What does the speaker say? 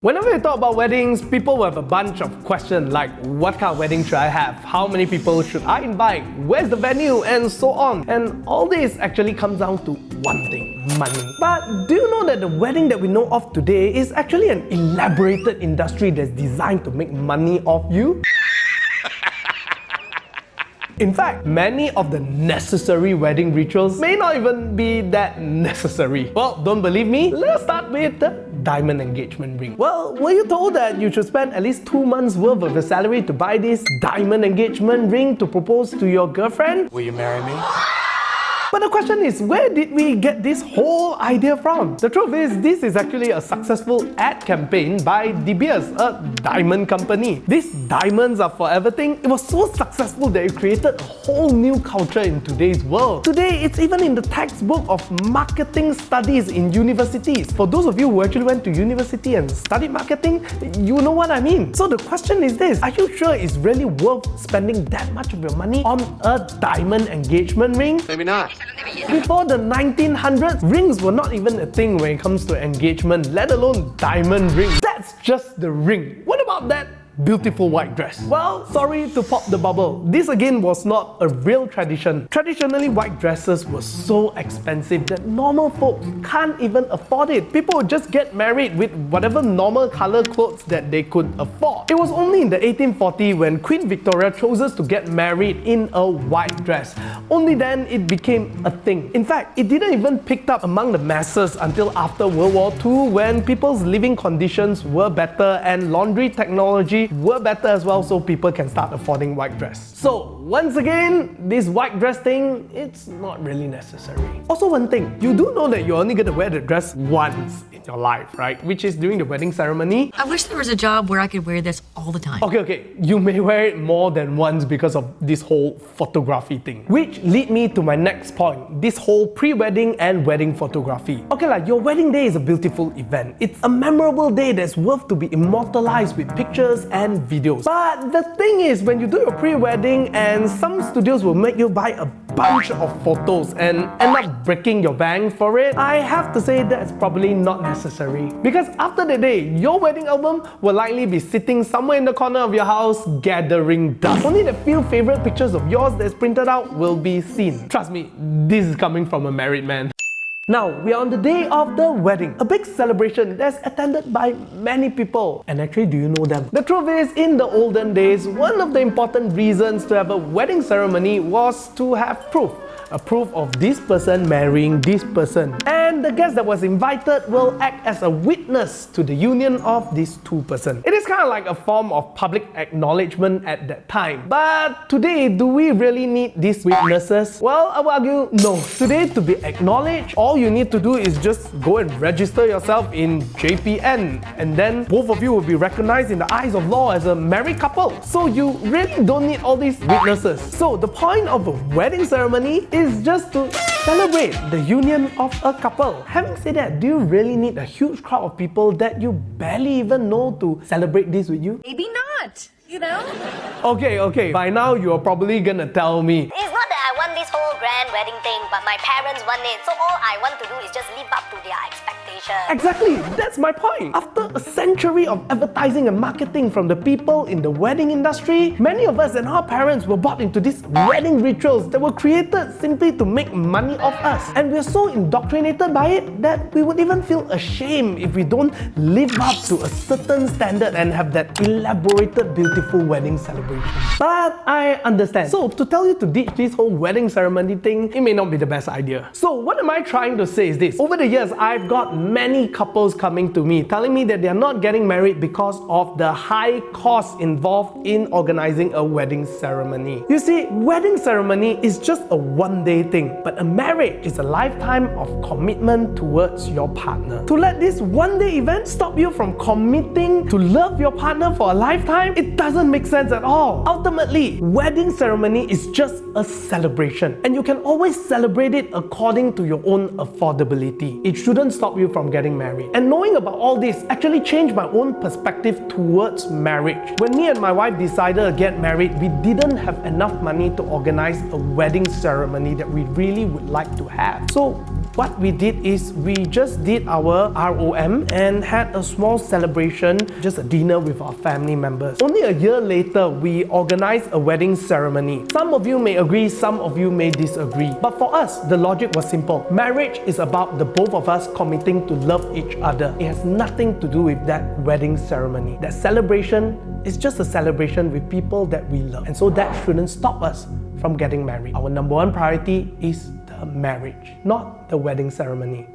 Whenever you talk about weddings, people will have a bunch of questions like what kind of wedding should I have? How many people should I invite? Where's the venue? And so on. And all this actually comes down to one thing: money. But do you know that the wedding that we know of today is actually an elaborated industry that's designed to make money off you? In fact, many of the necessary wedding rituals may not even be that necessary. Well, don't believe me? Let's start with the diamond engagement ring. Well, were you told that you should spend at least 2 months worth of your salary to buy this diamond engagement ring to propose to your girlfriend? Will you marry me? But the question is, where did we get this whole idea from? The truth is, this is actually a successful ad campaign by Dividend, a diamond company. These diamonds are forever thing. It was so successful that it created a whole new culture in today's world. Today, it's even in the textbook of marketing studies in universities. For those of you who actually went to university and studied marketing, you know what I mean. So the question is this: are you sure it's really worth spending that much of your money on a diamond engagement ring? Maybe not. Before the 1900s, rings were not even a thing when it comes to engagement, let alone diamond rings. That's just the ring. What about that beautiful white dress? Well, sorry to pop the bubble. This again was not a real tradition. Traditionally, white dresses were so expensive that normal folks can't even afford it. People would just get married with whatever normal color clothes that they could afford. It was only in the 1840s when Queen Victoria chose us to get married in a white dress. Only then it became a thing. In fact, it didn't even pick up among the masses until after World War II, when people's living conditions were better and laundry technology were better as well, so people can start affording white dress. So once again, this white dress thing, it's not really necessary. Also, one thing, you do know that you're only gonna wear the dress once in your life, right? Which is during the wedding ceremony. I wish there was a job where I could wear this all the time. Okay, you may wear it more than once because of this whole photography thing. Which lead me to my next point, this whole pre-wedding and wedding photography. Okay, your wedding day is a beautiful event. It's a memorable day that's worth to be immortalized with pictures and videos. But the thing is, when you do your pre-wedding, and some studios will make you buy a bunch of photos and end up breaking your bank for it, I have to say that's probably not necessary. Because after the day, your wedding album will likely be sitting somewhere in the corner of your house gathering dust. Only the few favorite pictures of yours that's printed out will be seen. Trust me, this is coming from a married man. Now, we are on the day of the wedding, a big celebration that's attended by many people. And actually, do you know them? The truth is, in the olden days, one of the important reasons to have a wedding ceremony was to have proof. A proof of this person marrying this person. And the guest that was invited will act as a witness to the union of these two persons. It is kind of like a form of public acknowledgement at that time. But today, do we really need these witnesses? Well, I will argue no. Today, to be acknowledged, all you need to do is just go and register yourself in JPN, and then both of you will be recognized in the eyes of law as a married couple. So you really don't need all these witnesses. So the point of a wedding ceremony is just to celebrate the union of a couple. Having said that, do you really need a huge crowd of people that you barely even know to celebrate this with you? Maybe not, you know? Okay, by now you're probably gonna tell me, It's not that I want this whole grand wedding thing, but my parents want it, so all I want to do is just live up to their expectations. exactly, that's my point. After a century of advertising and marketing from the people in the wedding industry, many of us and our parents were bought into these wedding rituals that were created simply to make money off us. And we're so indoctrinated by it that we would even feel ashamed if we don't live up to a certain standard and have that elaborated, beautiful wedding celebration. But I understand. So to tell you to ditch this whole wedding ceremony thing, it may not be the best idea. So what am I trying to say is this: over the years, I've got many couples coming to me telling me that they're not getting married because of the high costs involved in organizing a wedding ceremony. You see, wedding ceremony is just a one-day thing, but a marriage is a lifetime of commitment towards your partner. To let this one-day event stop you from committing to love your partner for a lifetime, it doesn't make sense at all. Ultimately, wedding ceremony is just a celebration, and you can always celebrate it according to your own affordability. It shouldn't stop you from getting married. And knowing about all this actually changed my own perspective towards marriage. When me and my wife decided to get married, we didn't have enough money to organize a wedding ceremony that we really would like to have. So What we did is we just did our ROM and had a small celebration, just a dinner with our family members. Only a year later, we organized a wedding ceremony. Some of you may agree, some of you may disagree. But for us, the logic was simple. Marriage is about the both of us committing to love each other. It has nothing to do with that wedding ceremony. That celebration is just a celebration with people that we love. And so that shouldn't stop us from getting married. Our number one priority is the marriage, not the wedding ceremony.